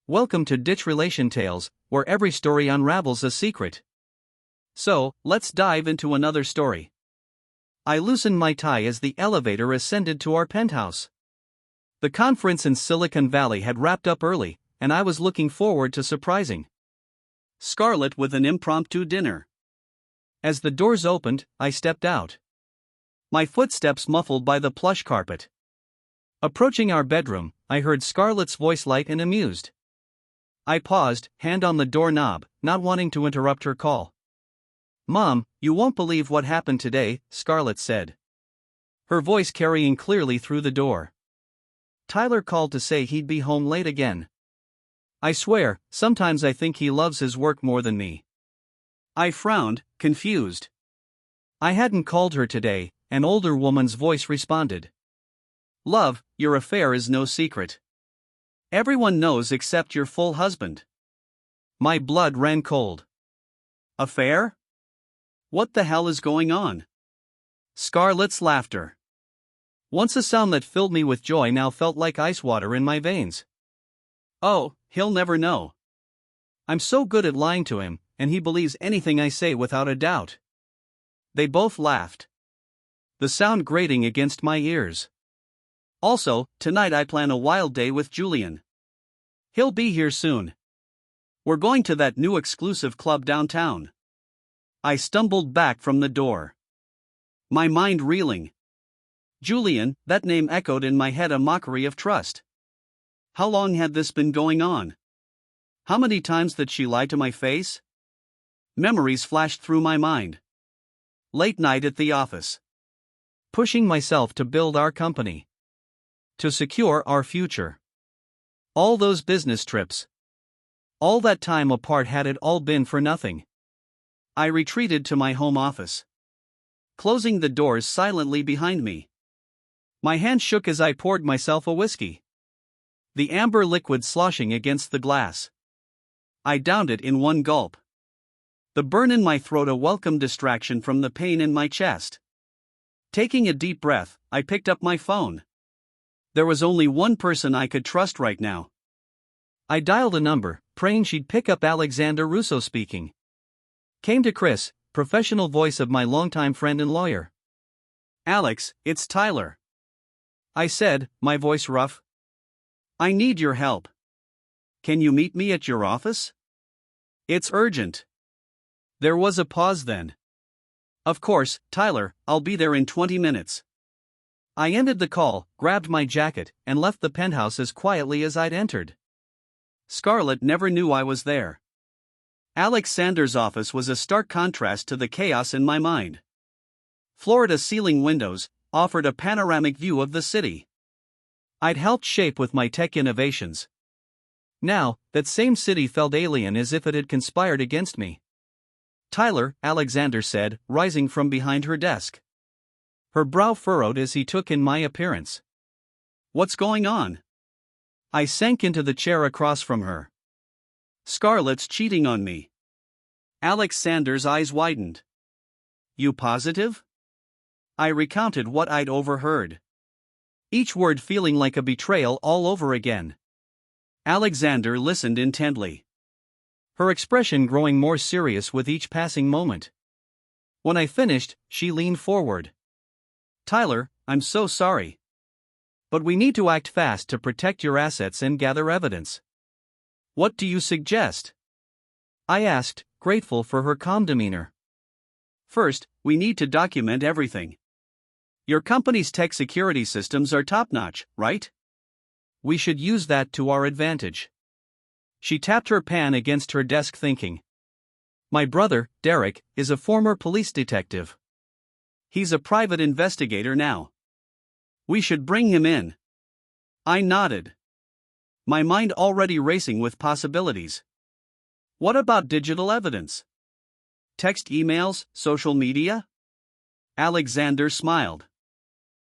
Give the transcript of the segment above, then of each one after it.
Welcome to Ditch Relation Tales, where every story unravels a secret. So, let's dive into another story. I loosened my tie as the elevator ascended to our penthouse. The conference in Silicon Valley had wrapped up early, and I was looking forward to surprising Scarlett with an impromptu dinner. As the doors opened, I stepped out. My footsteps muffled by the plush carpet. Approaching our bedroom, I heard Scarlett's voice light and amused. I paused, hand on the doorknob, not wanting to interrupt her call. "Mom, you won't believe what happened today," Scarlett said, her voice carrying clearly through the door. "Tyler called to say he'd be home late again. I swear, sometimes I think he loves his work more than me." I frowned, confused. I hadn't called her today, an older woman's voice responded. "Love, your affair is no secret. Everyone knows except your full husband." My blood ran cold. Affair? What the hell is going on? Scarlett's laughter. Once a sound that filled me with joy now felt like ice water in my veins. Oh, he'll never know. I'm so good at lying to him, and he believes anything I say without a doubt. They both laughed, the sound grating against my ears. Also, tonight I plan a wild day with Julian. He'll be here soon. We're going to that new exclusive club downtown. I stumbled back from the door, my mind reeling. Julian, that name echoed in my head, a mockery of trust. How long had this been going on? How many times did she lie to my face? Memories flashed through my mind. Late night at the office. Pushing myself to build our company. To secure our future. All those business trips. All that time apart, had it all been for nothing? I retreated to my home office, closing the doors silently behind me. My hand shook as I poured myself a whiskey, the amber liquid sloshing against the glass. I downed it in one gulp. The burn in my throat a welcome distraction from the pain in my chest. Taking a deep breath, I picked up my phone. There was only one person I could trust right now. I dialed a number, praying she'd pick up. Alexander Russo speaking. Came to Chris, professional voice of my longtime friend and lawyer. "Alex, it's Tyler," I said, my voice rough. "I need your help. Can you meet me at your office? It's urgent." There was a pause then. "Of course, Tyler, I'll be there in 20 minutes. I ended the call, grabbed my jacket, and left the penthouse as quietly as I'd entered. Scarlett never knew I was there. Alexander's office was a stark contrast to the chaos in my mind. Floor-to-ceiling windows offered a panoramic view of the city I'd helped shape with my tech innovations. Now, that same city felt alien, as if it had conspired against me. "Tyler," Alexander said, rising from behind her desk. Her brow furrowed as he took in my appearance. "What's going on?" I sank into the chair across from her. "Scarlett's cheating on me." Alexander's eyes widened. "You positive?" I recounted what I'd overheard, each word feeling like a betrayal all over again. Alexander listened intently, her expression growing more serious with each passing moment. When I finished, she leaned forward. "Tyler, I'm so sorry. But we need to act fast to protect your assets and gather evidence." "What do you suggest?" I asked, grateful for her calm demeanor. "First, we need to document everything. Your company's tech security systems are top-notch, right? We should use that to our advantage." She tapped her pen against her desk, thinking. "My brother, Derek, is a former police detective. He's a private investigator now. We should bring him in." I nodded, my mind already racing with possibilities. "What about digital evidence? Text, emails, social media?" Alexander smiled.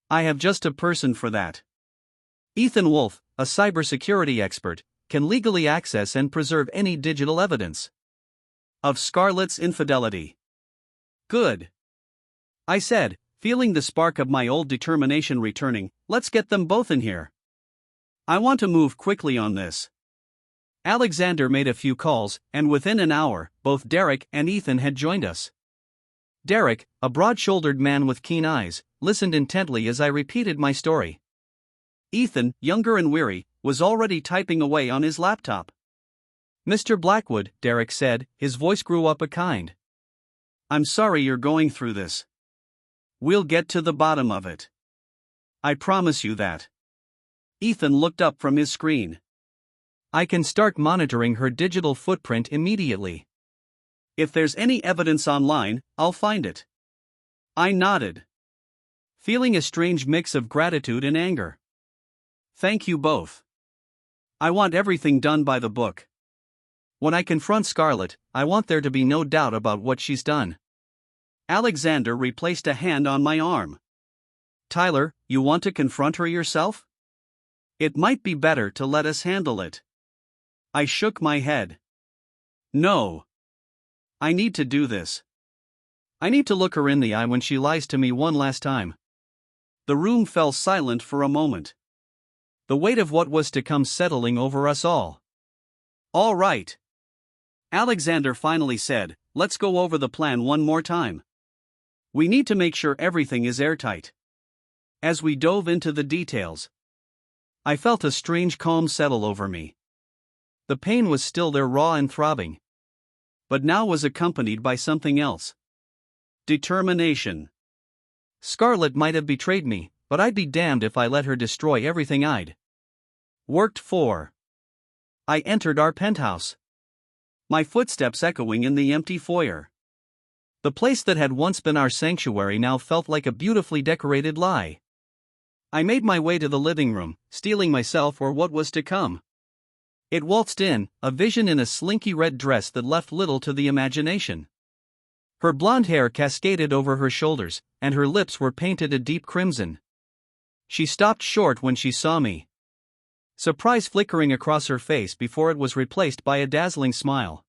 "I have just a person for that. Ethan Wolf, a cybersecurity expert, can legally access and preserve any digital evidence of Scarlett's infidelity." "Good," I said, feeling the spark of my old determination returning. "Let's get them both in here. I want to move quickly on this." Alexander made a few calls, and within an hour, both Derek and Ethan had joined us. Derek, a broad-shouldered man with keen eyes, listened intently as I repeated my story. Ethan, younger and weary, was already typing away on his laptop. "Mr. Blackwood," Derek said, his voice grew up a kind. "I'm sorry you're going through this. We'll get to the bottom of it. I promise you that." Ethan looked up from his screen. "I can start monitoring her digital footprint immediately. If there's any evidence online, I'll find it." I nodded, feeling a strange mix of gratitude and anger. "Thank you both. I want everything done by the book. When I confront Scarlett, I want there to be no doubt about what she's done." Alexander replaced a hand on my arm. "Tyler, you want to confront her yourself? It might be better to let us handle it." I shook my head. "No. I need to do this. I need to look her in the eye when she lies to me one last time." The room fell silent for a moment, the weight of what was to come settling over us all. "All right," Alexander finally said, "let's go over the plan one more time. We need to make sure everything is airtight." As we dove into the details, I felt a strange calm settle over me. The pain was still there, raw and throbbing, but now was accompanied by something else. Determination. Scarlett might have betrayed me, but I'd be damned if I let her destroy everything I'd worked for. I entered our penthouse, my footsteps echoing in the empty foyer. The place that had once been our sanctuary now felt like a beautifully decorated lie. I made my way to the living room, steeling myself for what was to come. It waltzed in, a vision in a slinky red dress that left little to the imagination. Her blonde hair cascaded over her shoulders, and her lips were painted a deep crimson. She stopped short when she saw me, surprise flickering across her face before it was replaced by a dazzling smile.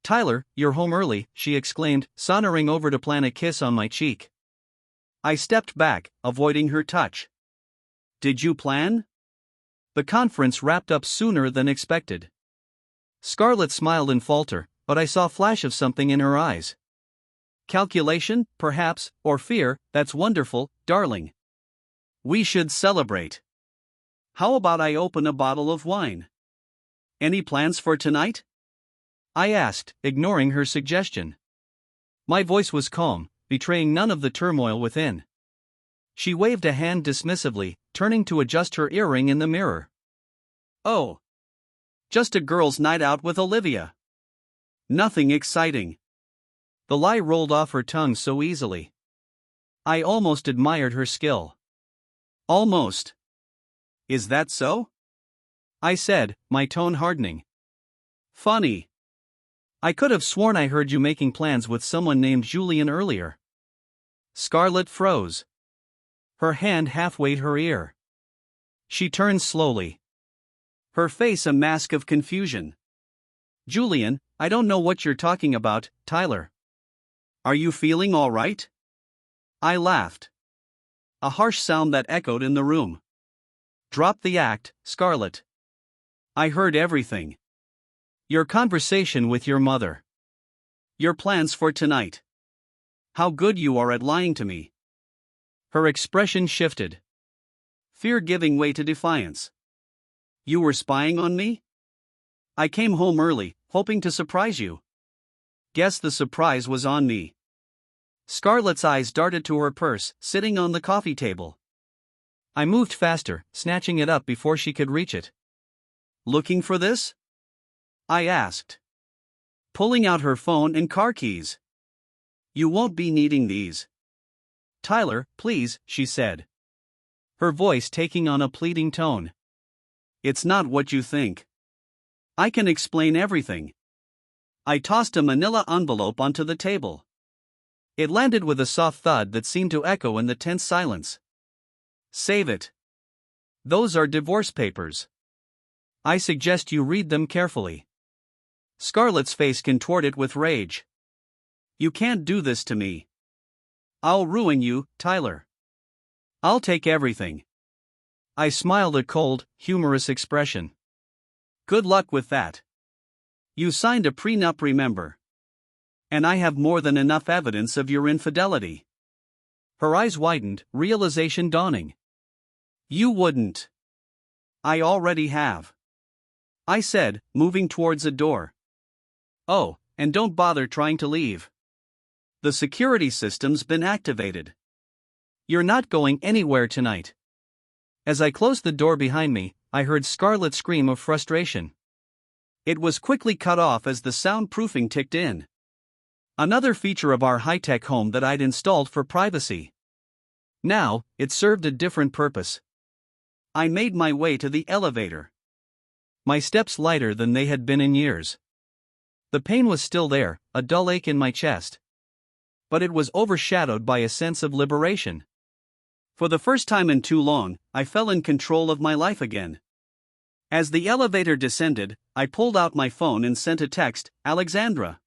"Tyler, you're home early," she exclaimed, sauntering over to plant a kiss on my cheek. I stepped back, avoiding her touch. "Did you plan?" The conference wrapped up sooner than expected. Scarlett smiled and faltered, but I saw a flash of something in her eyes. "Calculation, perhaps, or fear. That's wonderful, darling. We should celebrate. How about I open a bottle of wine? Any plans for tonight?" I asked, ignoring her suggestion. My voice was calm, betraying none of the turmoil within. She waved a hand dismissively, turning to adjust her earring in the mirror. "Oh. Just a girls' night out with Olivia. Nothing exciting." The lie rolled off her tongue so easily. I almost admired her skill. "Almost. Is that so?" I said, my tone hardening. "Funny. I could have sworn I heard you making plans with someone named Julian earlier." Scarlett froze, her hand halfway to her ear. She turned slowly, her face a mask of confusion. "Julian, I don't know what you're talking about, Tyler. Are you feeling all right?" I laughed, a harsh sound that echoed in the room. "Drop the act, Scarlett. I heard everything. Your conversation with your mother. Your plans for tonight. How good you are at lying to me." Her expression shifted, fear giving way to defiance. "You were spying on me? I came home early, hoping to surprise you. Guess the surprise was on me." Scarlett's eyes darted to her purse, sitting on the coffee table. I moved faster, snatching it up before she could reach it. "Looking for this?" I asked, pulling out her phone and car keys. "You won't be needing these." "Tyler, please," she said, her voice taking on a pleading tone. "It's not what you think. I can explain everything." I tossed a manila envelope onto the table. It landed with a soft thud that seemed to echo in the tense silence. "Save it. Those are divorce papers. I suggest you read them carefully." Scarlett's face contorted with rage. "You can't do this to me. I'll ruin you, Tyler. I'll take everything." I smiled a cold, humorous expression. Good luck with that. You signed a prenup, remember? And I have more than enough evidence of your infidelity. Her eyes widened, realization dawning. You wouldn't. I already have. I said, moving towards a door. Oh, and don't bother trying to leave. The security system's been activated. You're not going anywhere tonight. As I closed the door behind me, I heard Scarlett's scream of frustration. It was quickly cut off as the soundproofing ticked in. Another feature of our high-tech home that I'd installed for privacy. Now, it served a different purpose. I made my way to the elevator. My steps lighter than they had been in years. The pain was still there, a dull ache in my chest. But it was overshadowed by a sense of liberation. For the first time in too long, I felt in control of my life again. As the elevator descended, I pulled out my phone and sent a text, Alexandra.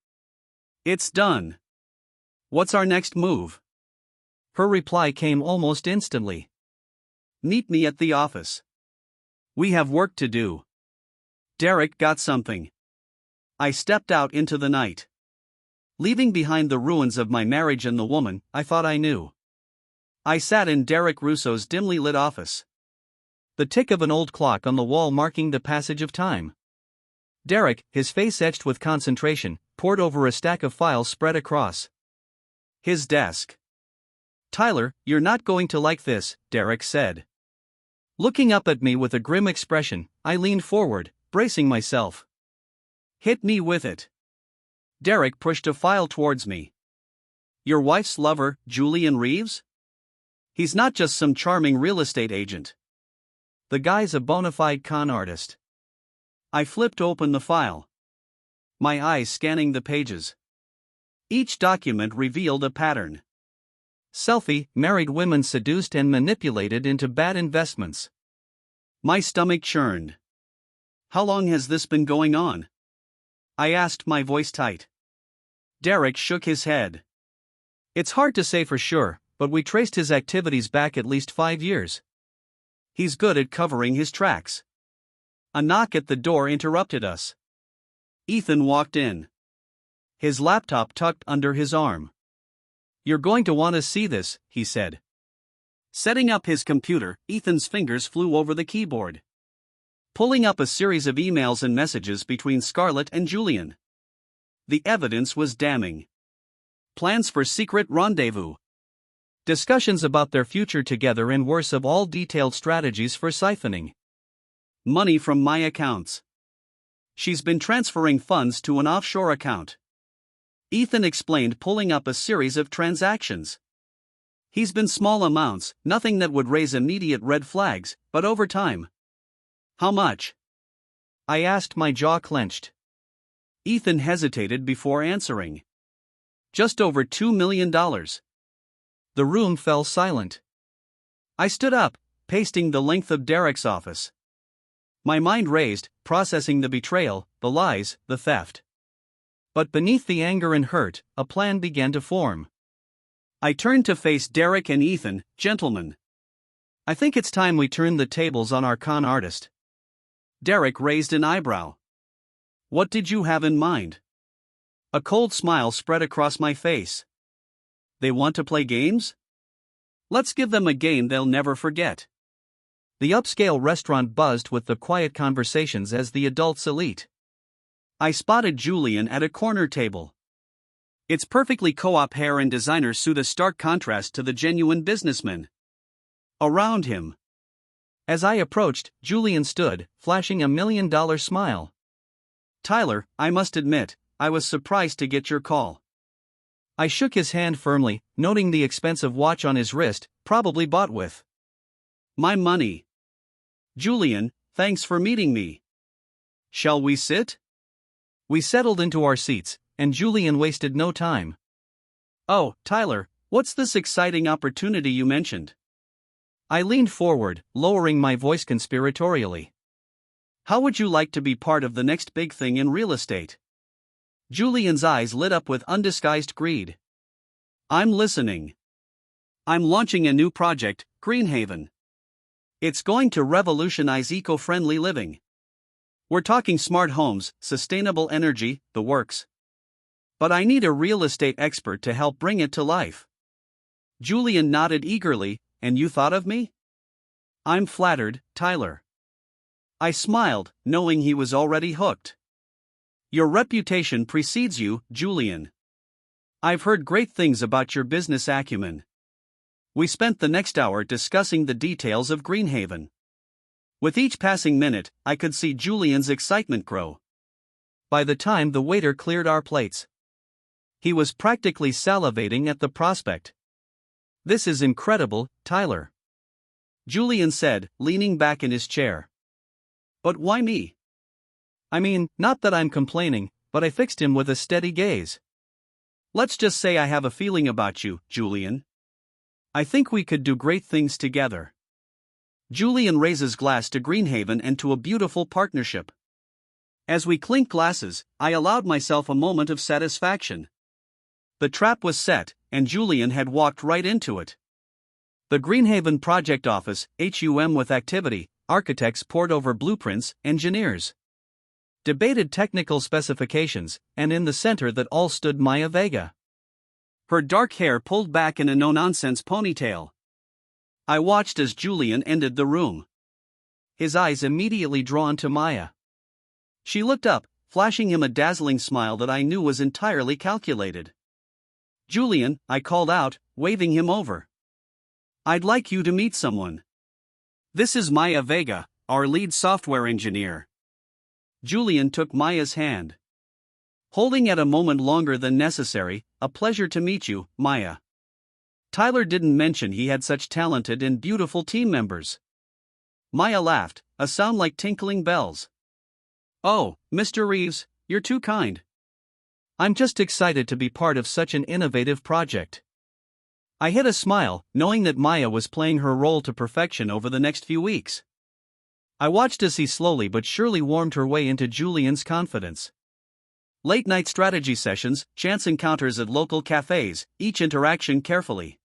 It's done. What's our next move? Her reply came almost instantly. Meet me at the office. We have work to do. Derek got something. I stepped out into the night. Leaving behind the ruins of my marriage and the woman I thought I knew. I sat in Derek Russo's dimly lit office. The tick of an old clock on the wall marking the passage of time. Derek, his face etched with concentration, pored over a stack of files spread across his desk. Tyler, you're not going to like this, Derek said. Looking up at me with a grim expression, I leaned forward, bracing myself. Hit me with it. Derek pushed a file towards me. Your wife's lover, Julian Reeves? He's not just some charming real estate agent. The guy's a bona fide con artist. I flipped open the file. My eyes scanning the pages. Each document revealed a pattern. Selfie, married women seduced and manipulated into bad investments. My stomach churned. How long has this been going on? I asked, my voice tight. Derek shook his head. It's hard to say for sure, but we traced his activities back at least 5 years. He's good at covering his tracks. A knock at the door interrupted us. Ethan walked in. His laptop tucked under his arm. You're going to want to see this, he said. Setting up his computer, Ethan's fingers flew over the keyboard. Pulling up a series of emails and messages between Scarlett and Julian. The evidence was damning. Plans for secret rendezvous. Discussions about their future together, and worse of all, detailed strategies for siphoning money from my accounts. She's been transferring funds to an offshore account. Ethan explained, pulling up a series of transactions. He's been small amounts, nothing that would raise immediate red flags, but over time. How much? I asked, my jaw clenched. Ethan hesitated before answering. Just over $2 million. The room fell silent. I stood up, pacing the length of Derek's office. My mind raced, processing the betrayal, the lies, the theft. But beneath the anger and hurt, a plan began to form. I turned to face Derek and Ethan. Gentlemen, I think it's time we turned the tables on our con artist. Derek raised an eyebrow. What did you have in mind? A cold smile spread across my face. They want to play games? Let's give them a game they'll never forget. The upscale restaurant buzzed with the quiet conversations as the adults elite. I spotted Julian at a corner table. Its perfectly co-op hair and designer suit a stark contrast to the genuine businessman around him. As I approached, Julian stood, flashing $1 million smile. Tyler, I must admit, I was surprised to get your call. I shook his hand firmly, noting the expensive watch on his wrist, probably bought with my money. Julian, thanks for meeting me. Shall we sit? We settled into our seats, and Julian wasted no time. Oh, Tyler, what's this exciting opportunity you mentioned? I leaned forward, lowering my voice conspiratorially. How would you like to be part of the next big thing in real estate? Julian's eyes lit up with undisguised greed. I'm listening. I'm launching a new project, Greenhaven. It's going to revolutionize eco-friendly living. We're talking smart homes, sustainable energy, the works. But I need a real estate expert to help bring it to life. Julian nodded eagerly. And you thought of me? I'm flattered, Tyler. I smiled, knowing he was already hooked. Your reputation precedes you, Julian. I've heard great things about your business acumen. We spent the next hour discussing the details of Greenhaven. With each passing minute, I could see Julian's excitement grow. By the time the waiter cleared our plates, he was practically salivating at the prospect. This is incredible, Tyler, Julian said, leaning back in his chair. But why me? I mean, not that I'm complaining, but I fixed him with a steady gaze. Let's just say I have a feeling about you, Julian. I think we could do great things together. Julian raises glass to Greenhaven and to a beautiful partnership. As we clinked glasses, I allowed myself a moment of satisfaction. The trap was set, and Julian had walked right into it. The Greenhaven project office, HUM with activity, architects pored over blueprints, engineers debated technical specifications, and in the center that all stood Maya Vega. Her dark hair pulled back in a no-nonsense ponytail. I watched as Julian entered the room. His eyes immediately drawn to Maya. She looked up, flashing him a dazzling smile that I knew was entirely calculated. Julian, I called out, waving him over. I'd like you to meet someone. This is Maya Vega, our lead software engineer. Julian took Maya's hand. Holding it a moment longer than necessary, a pleasure to meet you, Maya. Tyler didn't mention he had such talented and beautiful team members. Maya laughed, a sound like tinkling bells. Oh, Mr. Reeves, you're too kind. I'm just excited to be part of such an innovative project. I hid a smile, knowing that Maya was playing her role to perfection over the next few weeks. I watched as he slowly but surely warmed her way into Julian's confidence. Late-night strategy sessions, chance encounters at local cafes, each interaction carefully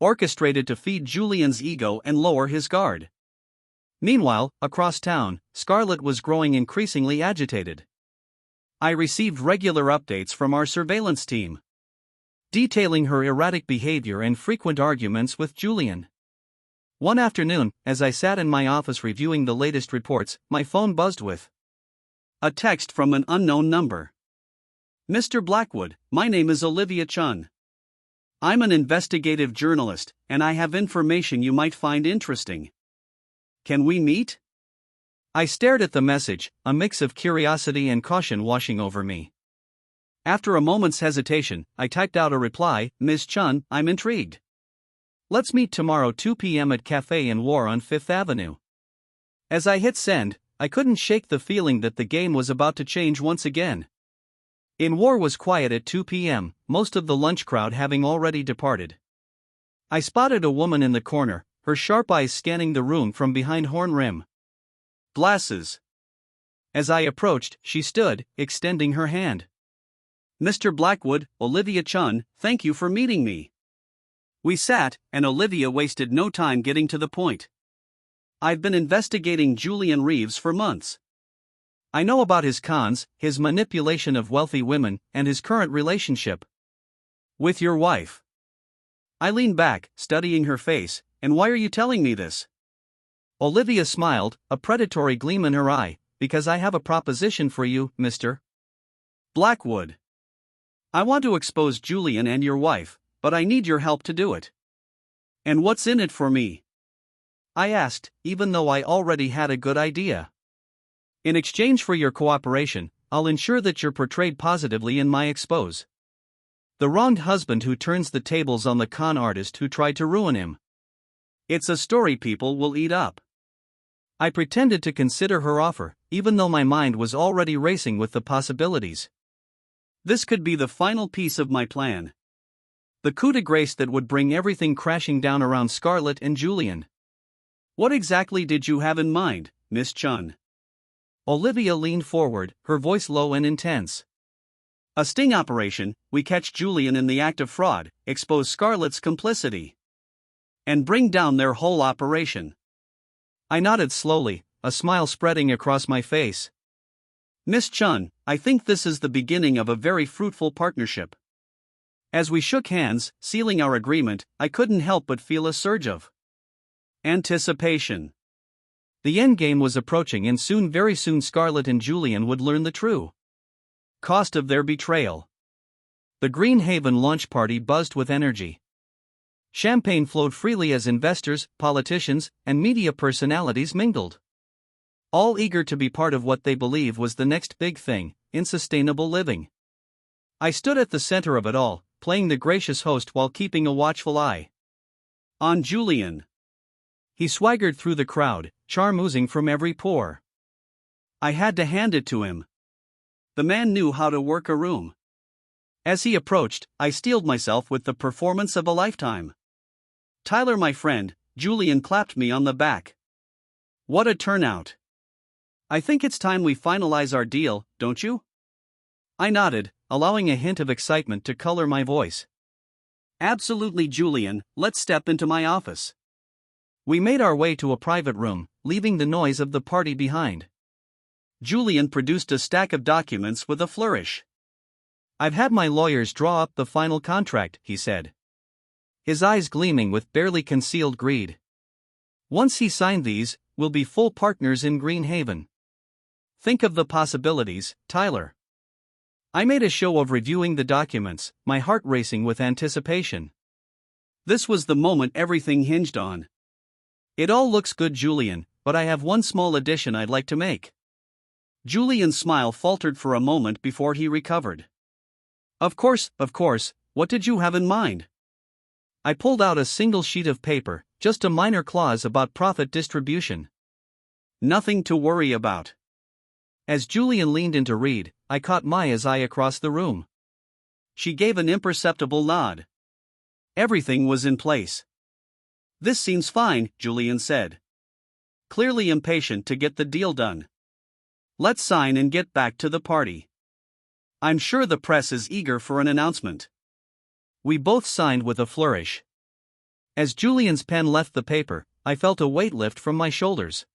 orchestrated to feed Julian's ego and lower his guard. Meanwhile, across town, Scarlett was growing increasingly agitated. I received regular updates from our surveillance team, detailing her erratic behavior and frequent arguments with Julian. One afternoon, as I sat in my office reviewing the latest reports, my phone buzzed with a text from an unknown number. Mr. Blackwood, my name is Olivia Chun. I'm an investigative journalist, and I have information you might find interesting. Can we meet? I stared at the message, a mix of curiosity and caution washing over me. After a moment's hesitation, I typed out a reply, Ms. Chun, I'm intrigued. Let's meet tomorrow 2 p.m. at Café in War on 5th Avenue. As I hit send, I couldn't shake the feeling that the game was about to change once again. In War was quiet at 2 p.m., most of the lunch crowd having already departed. I spotted a woman in the corner, her sharp eyes scanning the room from behind horn rim glasses. As I approached, she stood, extending her hand. Mr. Blackwood, Olivia Chun, thank you for meeting me. We sat, and Olivia wasted no time getting to the point. I've been investigating Julian Reeves for months. I know about his cons, his manipulation of wealthy women, and his current relationship with your wife. I leaned back, studying her face. And why are you telling me this? Olivia smiled, a predatory gleam in her eye, because I have a proposition for you, Mr. Blackwood. I want to expose Julian and your wife, but I need your help to do it. And what's in it for me? I asked, even though I already had a good idea. In exchange for your cooperation, I'll ensure that you're portrayed positively in my expose. The wronged husband who turns the tables on the con artist who tried to ruin him. It's a story people will eat up. I pretended to consider her offer, even though my mind was already racing with the possibilities. This could be the final piece of my plan. The coup de grace that would bring everything crashing down around Scarlett and Julian. What exactly did you have in mind, Miss Chun? Olivia leaned forward, her voice low and intense. A sting operation, we catch Julian in the act of fraud, expose Scarlett's complicity, and bring down their whole operation. I nodded slowly, a smile spreading across my face. Miss Chun, I think this is the beginning of a very fruitful partnership. As we shook hands, sealing our agreement, I couldn't help but feel a surge of anticipation. The endgame was approaching, and very soon Scarlett and Julian would learn the true cost of their betrayal. The Green Haven launch party buzzed with energy. Champagne flowed freely as investors, politicians, and media personalities mingled, all eager to be part of what they believe was the next big thing in sustainable living. I stood at the center of it all, playing the gracious host while keeping a watchful eye on Julian. He swaggered through the crowd, charm oozing from every pore. I had to hand it to him. The man knew how to work a room. As he approached, I steeled myself with the performance of a lifetime. Tyler, my friend, Julian clapped me on the back. What a turnout. I think it's time we finalize our deal, don't you? I nodded, allowing a hint of excitement to color my voice. Absolutely, Julian, let's step into my office. We made our way to a private room, leaving the noise of the party behind. Julian produced a stack of documents with a flourish. I've had my lawyers draw up the final contract, he said, his eyes gleaming with barely concealed greed. Once he signed these, we'll be full partners in Green Haven. Think of the possibilities, Tyler. I made a show of reviewing the documents, my heart racing with anticipation. This was the moment everything hinged on. It all looks good, Julian, but I have one small addition I'd like to make. Julian's smile faltered for a moment before he recovered. Of course, what did you have in mind? I pulled out a single sheet of paper, just a minor clause about profit distribution. Nothing to worry about. As Julian leaned in to read, I caught Maya's eye across the room. She gave an imperceptible nod. Everything was in place. This seems fine, Julian said, clearly impatient to get the deal done. Let's sign and get back to the party. I'm sure the press is eager for an announcement. We both signed with a flourish. As Julian's pen left the paper, I felt a weight lift from my shoulders.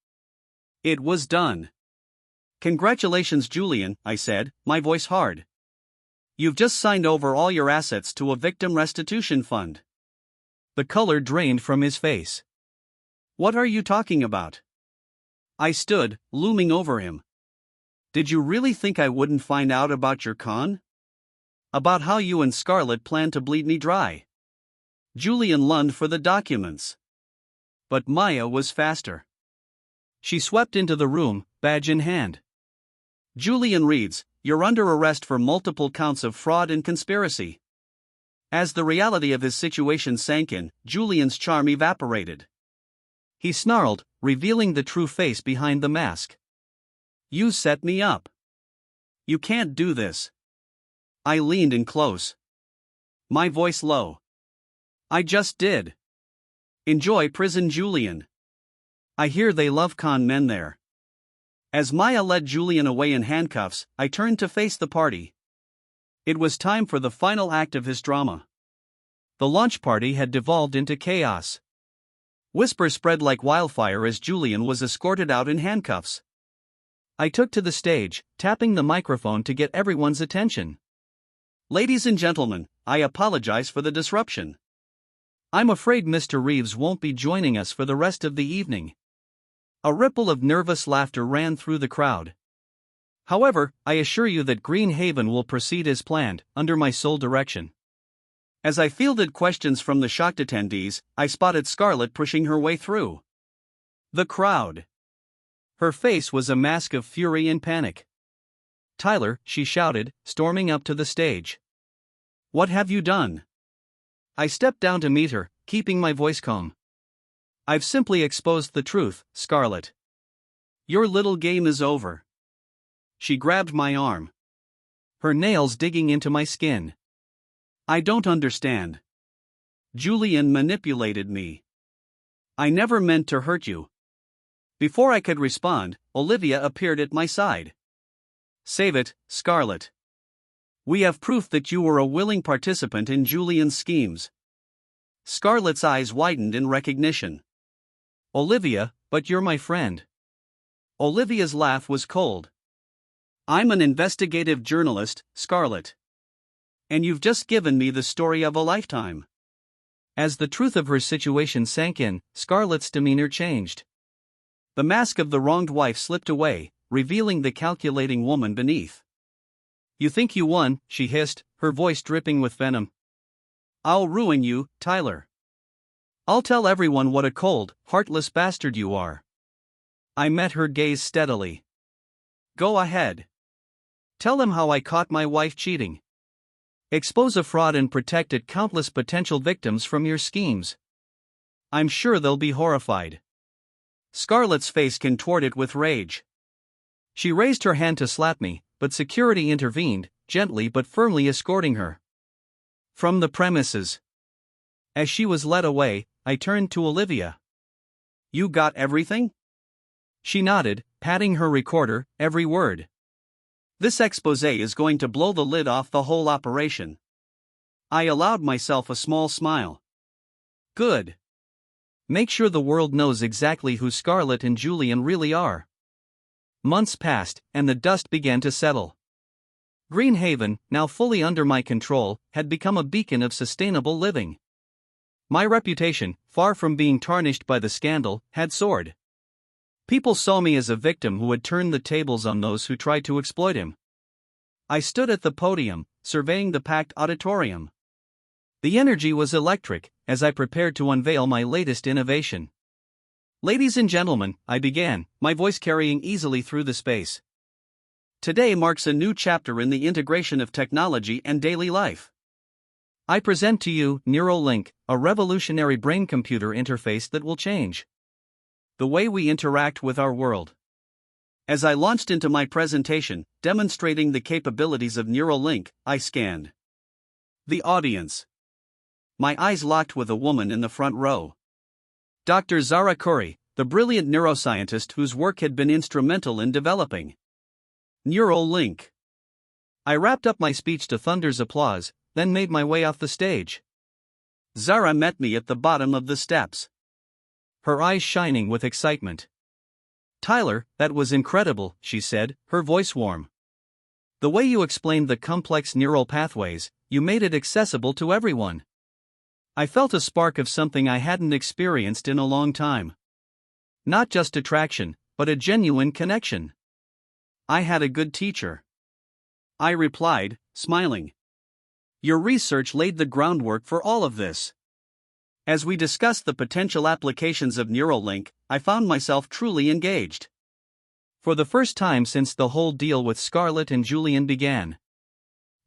It was done. Congratulations, Julian, I said, my voice hard. You've just signed over all your assets to a victim restitution fund. The color drained from his face. What are you talking about? I stood, looming over him. Did you really think I wouldn't find out about your con? About how you and Scarlett plan to bleed me dry? Julian lunged for the documents. But Maya was faster. She swept into the room, badge in hand. Julian reads, you're under arrest for multiple counts of fraud and conspiracy. As the reality of his situation sank in, Julian's charm evaporated. He snarled, revealing the true face behind the mask. You set me up. You can't do this. I leaned in close, my voice low. I just did. Enjoy prison, Julian. I hear they love con men there. As Maya led Julian away in handcuffs, I turned to face the party. It was time for the final act of his drama. The launch party had devolved into chaos. Whispers spread like wildfire as Julian was escorted out in handcuffs. I took to the stage, tapping the microphone to get everyone's attention. Ladies and gentlemen, I apologize for the disruption. I'm afraid Mr. Reeves won't be joining us for the rest of the evening. A ripple of nervous laughter ran through the crowd. However, I assure you that Green Haven will proceed as planned, under my sole direction. As I fielded questions from the shocked attendees, I spotted Scarlett pushing her way through the crowd. Her face was a mask of fury and panic. Tyler, she shouted, storming up to the stage. What have you done? I stepped down to meet her, keeping my voice calm. I've simply exposed the truth, Scarlett. Your little game is over. She grabbed my arm, her nails digging into my skin. I don't understand. Julian manipulated me. I never meant to hurt you. Before I could respond, Olivia appeared at my side. Save it, Scarlett. We have proof that you were a willing participant in Julian's schemes. Scarlett's eyes widened in recognition. Olivia, but you're my friend. Olivia's laugh was cold. I'm an investigative journalist, Scarlett. And you've just given me the story of a lifetime. As the truth of her situation sank in, Scarlett's demeanor changed. The mask of the wronged wife slipped away, revealing the calculating woman beneath. You think you won, she hissed, her voice dripping with venom. I'll ruin you, Tyler. I'll tell everyone what a cold, heartless bastard you are. I met her gaze steadily. Go ahead. Tell them how I caught my wife cheating. Expose a fraud and protected countless potential victims from your schemes. I'm sure they'll be horrified. Scarlett's face contorted with rage. She raised her hand to slap me, but security intervened, gently but firmly escorting her from the premises. As she was led away, I turned to Olivia. You got everything? She nodded, patting her recorder, every word. This exposé is going to blow the lid off the whole operation. I allowed myself a small smile. Good. Make sure the world knows exactly who Scarlett and Julian really are. Months passed, and the dust began to settle. Greenhaven, now fully under my control, had become a beacon of sustainable living. My reputation, far from being tarnished by the scandal, had soared. People saw me as a victim who had turned the tables on those who tried to exploit him. I stood at the podium, surveying the packed auditorium. The energy was electric, as I prepared to unveil my latest innovation. Ladies and gentlemen, I began, my voice carrying easily through the space. Today marks a new chapter in the integration of technology and daily life. I present to you Neuralink, a revolutionary brain-computer interface that will change the way we interact with our world. As I launched into my presentation, demonstrating the capabilities of Neuralink, I scanned the audience. My eyes locked with a woman in the front row. Dr. Zara Curry, the brilliant neuroscientist whose work had been instrumental in developing Neuralink. I wrapped up my speech to thunder's applause, then made my way off the stage. Zara met me at the bottom of the steps, her eyes shining with excitement. Tyler, that was incredible, she said, her voice warm. The way you explained the complex neural pathways, you made it accessible to everyone. I felt a spark of something I hadn't experienced in a long time. Not just attraction, but a genuine connection. I had a good teacher. I replied, smiling. Your research laid the groundwork for all of this. As we discussed the potential applications of Neuralink, I found myself truly engaged. For the first time since the whole deal with Scarlett and Julian began.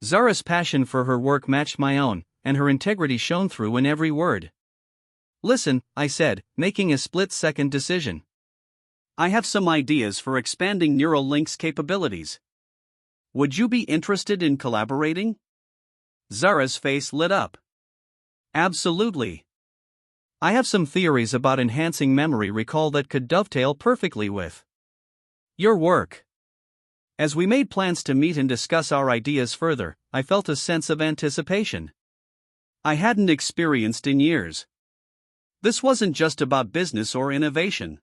Zara's passion for her work matched my own, and her integrity shone through in every word. Listen, I said, making a split-second decision. I have some ideas for expanding Neuralink's capabilities. Would you be interested in collaborating? Zara's face lit up. Absolutely. I have some theories about enhancing memory recall that could dovetail perfectly with your work. As we made plans to meet and discuss our ideas further, I felt a sense of anticipation I hadn't experienced in years. This wasn't just about business or innovation.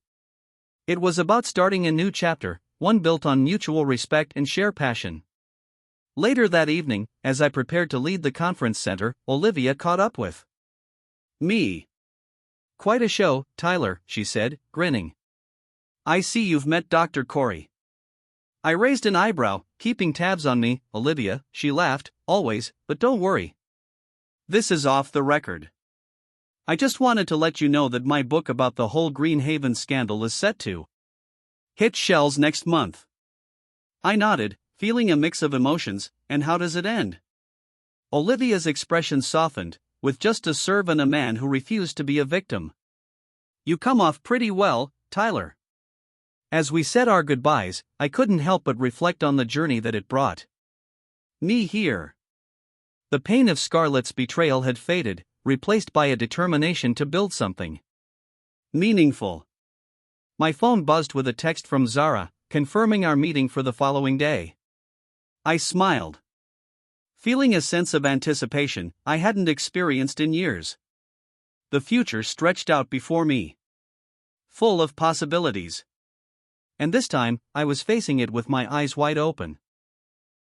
It was about starting a new chapter, one built on mutual respect and shared passion. Later that evening, as I prepared to leave the conference center, Olivia caught up with me. Quite a show, Tyler, she said, grinning. I see you've met Dr. Corey. I raised an eyebrow, keeping tabs on me, Olivia, she laughed, always, but don't worry. This is off the record. I just wanted to let you know that my book about the whole Greenhaven scandal is set to hit shelves next month. I nodded, feeling a mix of emotions, and how does it end? Olivia's expression softened, with just a serve and a man who refused to be a victim. You come off pretty well, Tyler. As we said our goodbyes, I couldn't help but reflect on the journey that it brought me here. The pain of Scarlett's betrayal had faded, replaced by a determination to build something meaningful. My phone buzzed with a text from Zara, confirming our meeting for the following day. I smiled, feeling a sense of anticipation I hadn't experienced in years. The future stretched out before me, full of possibilities. And this time, I was facing it with my eyes wide open.